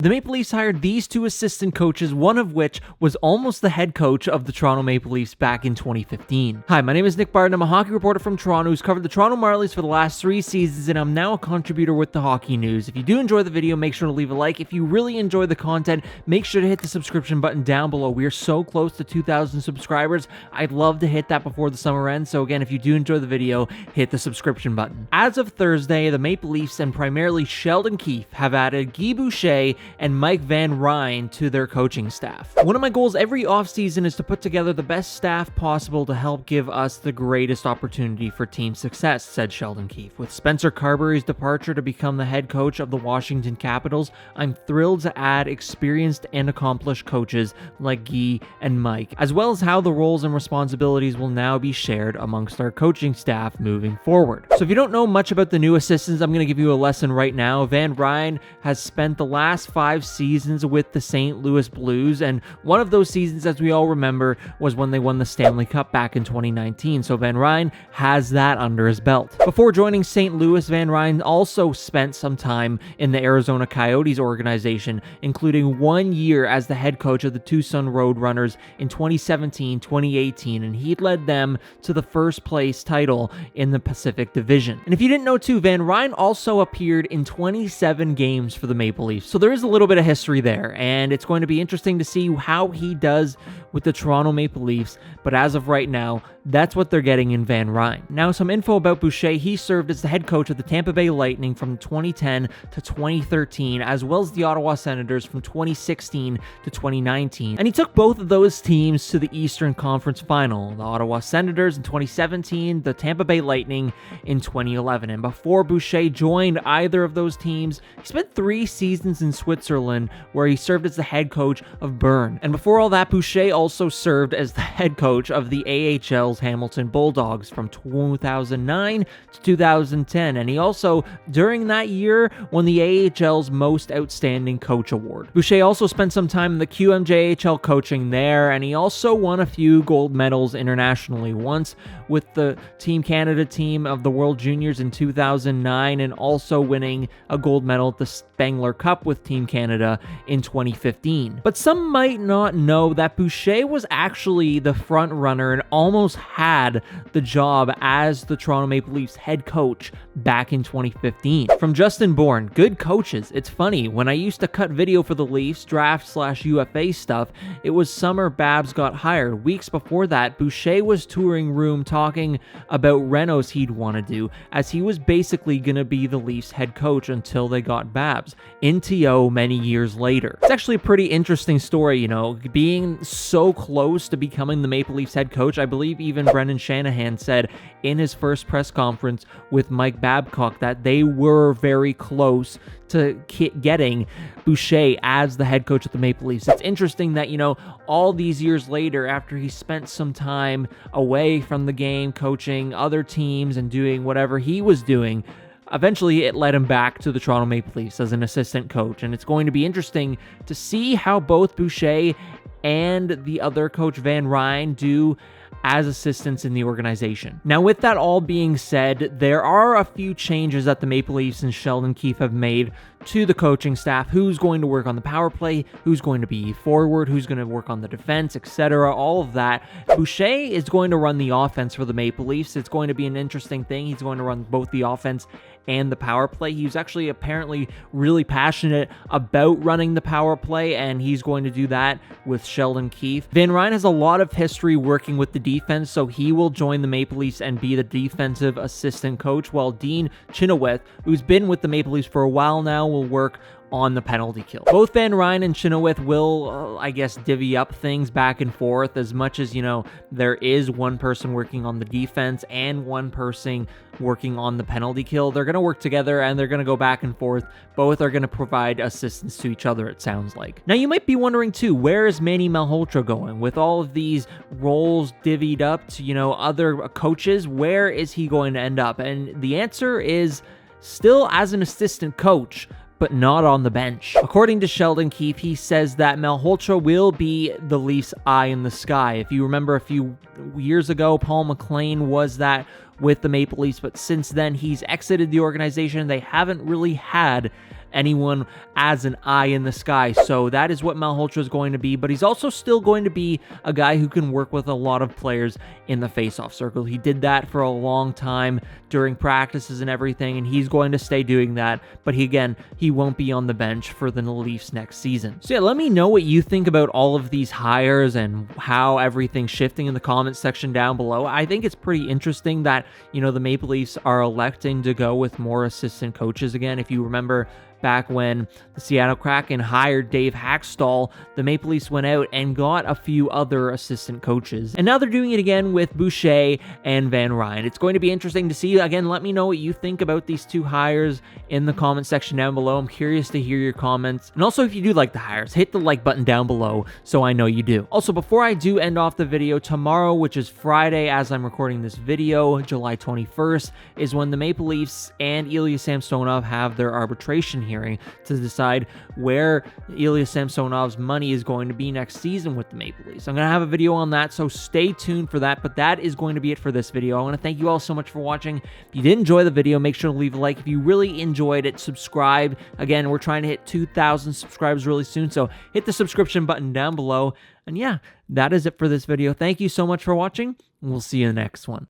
The Maple Leafs hired these two assistant coaches, one of which was almost the head coach of the Toronto Maple Leafs back in 2015. Hi, my name is Nick Barton. I'm a hockey reporter from Toronto who's covered the Toronto Marlies for the last 3 seasons, and I'm now a contributor with the Hockey News. If you do enjoy the video, make sure to leave a like. If you really enjoy the content, make sure to hit the subscription button down below. We are so close to 2,000 subscribers. I'd love to hit that before the summer ends, so again, if you do enjoy the video, hit the subscription button. As of Thursday, the Maple Leafs and primarily Sheldon Keefe have added Guy Boucher and Mike Van Ryn to their coaching staff. One of my goals every offseason is to put together the best staff possible to help give us the greatest opportunity for team success, said Sheldon Keefe. With Spencer Carberry's departure to become the head coach of the Washington Capitals, I'm thrilled to add experienced and accomplished coaches like Guy and Mike, as well as how the roles and responsibilities will now be shared amongst our coaching staff moving forward. So if you don't know much about the new assistants, I'm going to give you a lesson right now. Van Ryn has spent the last 5 seasons with the St. Louis Blues, and one of those seasons, as we all remember, was when they won the Stanley Cup back in 2019, so Van Ryn has that under his belt. Before joining St. Louis, Van Ryn also spent some time in the Arizona Coyotes organization, including 1 year as the head coach of the Tucson Roadrunners in 2017-2018, and he led them to the first place title in the Pacific Division. And if you didn't know too, Van Ryn also appeared in 27 games for the Maple Leafs, so there is a little bit of history there, and it's going to be interesting to see how he does with the Toronto Maple Leafs, but as of right now, that's what they're getting in Van Ryn. Now, some info about Boucher. He served as the head coach of the Tampa Bay Lightning from 2010 to 2013, as well as the Ottawa Senators from 2016 to 2019, and he took both of those teams to the Eastern Conference Final, the Ottawa Senators in 2017, the Tampa Bay Lightning in 2011, and before Boucher joined either of those teams, he spent 3 seasons in Switzerland, where he served as the head coach of Bern. And before all that, Boucher also served as the head coach of the AHL's Hamilton Bulldogs from 2009 to 2010. And he also, during that year, won the AHL's Most Outstanding Coach Award. Boucher also spent some time in the QMJHL coaching there, and he also won a few gold medals internationally, once with the Team Canada team of the World Juniors in 2009, and also winning a gold medal at the Spengler Cup with Team Canada in 2015. But some might not know that Boucher was actually the front runner and almost had the job as the Toronto Maple Leafs head coach back in 2015. From Justin Bourne, good coaches. It's funny, when I used to cut video for the Leafs draft/UFA stuff, it was summer Babs got hired. Weeks before that, Boucher was touring room talking about renos he'd want to do, as he was basically going to be the Leafs head coach until they got Babs in TO many years later. It's actually a pretty interesting story, being so close to becoming the Maple Leafs head coach. I believe even Brendan Shanahan said in his first press conference with Mike Babcock that they were very close to getting Boucher as the head coach of the Maple Leafs. It's interesting that, all these years later, after he spent some time away from the game, coaching other teams and doing whatever he was doing, eventually it led him back to the Toronto Maple Leafs as an assistant coach. And it's going to be interesting to see how both Boucher and the other coach Van Ryn do as assistants in the organization. Now, with that all being said, there are a few changes that the Maple Leafs and Sheldon Keefe have made to the coaching staff. Who's going to work on the power play, who's going to be forward, who's going to work on the defense, etc., all of that. Boucher is going to run the offense for the Maple Leafs. It's going to be an interesting thing. He's going to run both the offense and the power play. He's actually apparently really passionate about running the power play, and he's going to do that with Sheldon Keefe. Van Ryn has a lot of history working with the defense, so he will join the Maple Leafs and be the defensive assistant coach, while Dean Chenoweth, who's been with the Maple Leafs for a while now, will work on the penalty kill. Both Van Ryn and Chenoweth will, divvy up things back and forth, as much as, there is one person working on the defense and one person working on the penalty kill. They're going to work together and they're going to go back and forth. Both are going to provide assistance to each other, it sounds like. Now, you might be wondering too, where is Manny Malhotra going? With all of these roles divvied up to, other coaches, where is he going to end up? And the answer is still as an assistant coach, but not on the bench. According to Sheldon Keefe, he says that Malhotra will be the Leafs' eye in the sky. If you remember a few years ago, Paul McLean was that with the Maple Leafs, but since then he's exited the organization. They haven't really had anyone as an eye in the sky. So that is what Malhotra is going to be, but he's also still going to be a guy who can work with a lot of players in the faceoff circle. He did that for a long time during practices and everything, and he's going to stay doing that, but he won't be on the bench for the Leafs next season. So yeah, let me know what you think about all of these hires and how everything's shifting in the comments section down below. I think it's pretty interesting that, the Maple Leafs are electing to go with more assistant coaches again. If you remember back when the Seattle Kraken hired Dave Hackstall, the Maple Leafs went out and got a few other assistant coaches. And now they're doing it again with Boucher and Van Ryn. It's going to be interesting to see. Again, let me know what you think about these two hires in the comment section down below. I'm curious to hear your comments. And also, if you do like the hires, hit the like button down below so I know you do. Also, before I do end off the video, tomorrow, which is Friday as I'm recording this video, July 21st, is when the Maple Leafs and Ilya Samsonov have their arbitration hearing to decide where Ilya Samsonov's money is going to be next season with the Maple Leafs. I'm going to have a video on that, so stay tuned for that, but that is going to be it for this video. I want to thank you all so much for watching. If you did enjoy the video, make sure to leave a like. If you really enjoyed it, subscribe. Again, we're trying to hit 2,000 subscribers really soon, so hit the subscription button down below. And yeah, that is it for this video. Thank you so much for watching, and we'll see you in the next one.